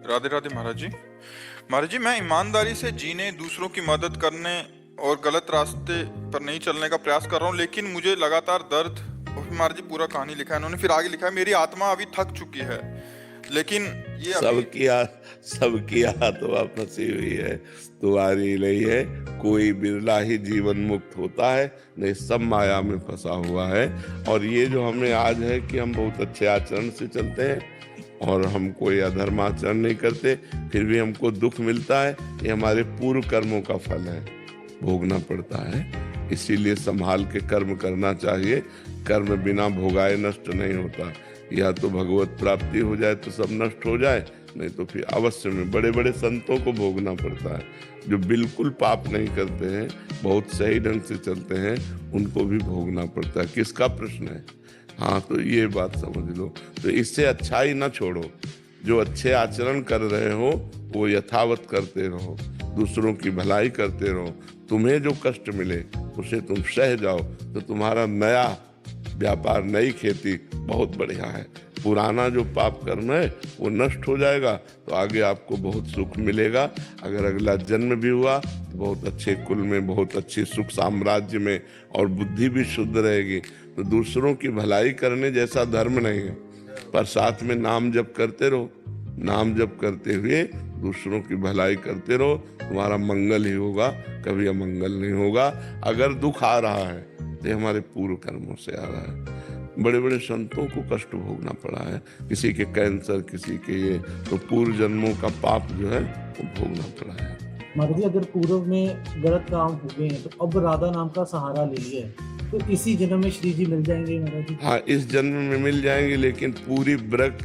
राधे राधे महाराज जी। महाराज जी, मैं ईमानदारी से जीने, दूसरों की मदद करने और गलत रास्ते पर नहीं चलने का प्रयास कर रहा हूँ, लेकिन मुझे लगातार दर्द। और फिर महाराज जी पूरा कहानी लिखा है इन्होंने, फिर आगे लिखा है, मेरी आत्मा अभी थक चुकी है, लेकिन ये अभी। सबकी आत्मा फंसी हुई है, तुम्हारी नहीं है। कोई बिरला ही जीवन मुक्त होता है, नहीं सब माया में फंसा हुआ है। और ये जो हमें आज है कि हम बहुत अच्छे आचरण से चलते हैं और हम कोई अधर्म आचरण नहीं करते, फिर भी हमको दुख मिलता है, ये हमारे पूर्व कर्मों का फल है, भोगना पड़ता है। इसीलिए संभाल के कर्म करना चाहिए। कर्म बिना भोगाए नष्ट नहीं होता। या तो भगवत प्राप्ति हो जाए तो सब नष्ट हो जाए, नहीं तो फिर अवश्य में बड़े बड़े संतों को भोगना पड़ता है। जो बिल्कुल पाप नहीं करते हैं, बहुत सही ढंग से चलते हैं, उनको भी भोगना पड़ता है। किसका प्रश्न है? हाँ, तो ये बात समझ लो। तो इससे अच्छाई ना छोड़ो, जो अच्छे आचरण कर रहे हो वो यथावत करते रहो, दूसरों की भलाई करते रहो। तुम्हें जो कष्ट मिले उसे तुम सह जाओ, तो तुम्हारा नया व्यापार, नई खेती बहुत बढ़िया है। पुराना जो पाप कर्म है वो नष्ट हो जाएगा, तो आगे आपको बहुत सुख मिलेगा। अगर अगला जन्म भी हुआ तो बहुत अच्छे कुल में, बहुत अच्छी सुख साम्राज्य में, और बुद्धि भी शुद्ध रहेगी। तो दूसरों की भलाई करने जैसा धर्म नहीं है, पर साथ में नाम जप करते रहो। नाम जप करते हुए दूसरों की भलाई करते रहो, तुम्हारा मंगल ही होगा, कभी अमंगल नहीं होगा। अगर दुख आ रहा है तो हमारे पूर्व कर्मों से आ रहा है। बड़े बड़े संतों को कष्ट भोगना पड़ा है, किसी के कैंसर, किसी के ये, तो पूर्व जन्मों का पाप जो है वो भोगना पड़ा है। महाराज जी, अगर पूर्व में गलत काम हो गए हैं तो अब राधा नाम का सहारा ले लिया है, तो इसी जन्म में श्री जी मिल जाएंगे महाराज जी? हाँ, इस जन्म में मिल जाएंगे, लेकिन पूरी ब्रक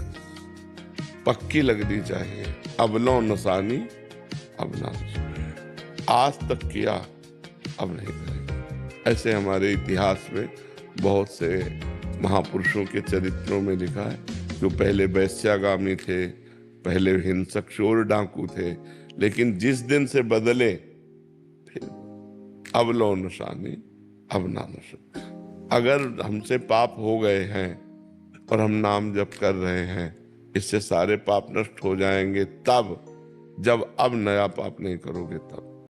पक्की लगनी चाहिए। अब लो नसानी, अब ना आज तक किया, अब नहीं करेंगे। ऐसे हमारे इतिहास में बहुत से महापुरुषों के चरित्रों में लिखा है, जो पहले वैश्यागामी थे, पहले हिंसक चोर डाकू थे, लेकिन जिस दिन से बदले, फिर अब लो निशानी, अब ना नशा। अगर हमसे पाप हो गए हैं और हम नाम जप कर रहे हैं, इससे सारे पाप नष्ट हो जाएंगे तब, जब अब नया पाप नहीं करोगे तब।